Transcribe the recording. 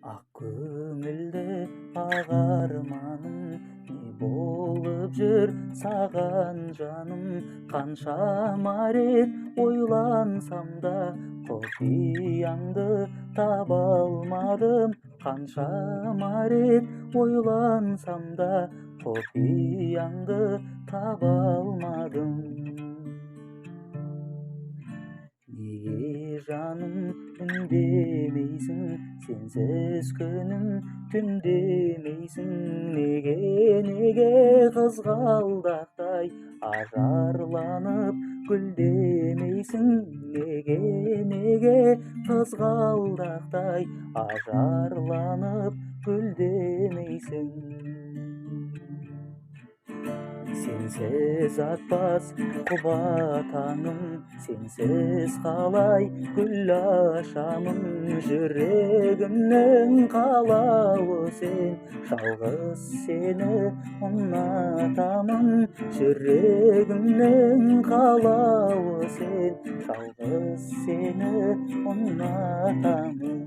Ак көңілді ақ арманым, не болып жүр саған жаным? Қаншама рет ойлансам да, құпияңды таба алмадым. Қаншама рет ойлансам да, құпияңды таба алмадым. Неге жаным үндемейсің, сенсіз күнім түндемейсің? Неге қызғалдақтай ажарланып гүлдемейсің? Неге қызғалдақтай ажарланып гүлдемейсің? Сенсіз атпас құба таңым, сенсіз қалай гүл ашамын? Жүрегімнің қалауы сен, жалғыз сені ұнатамын. Жүрегімнің қалауы сен, жалғыз сені ұнатамын.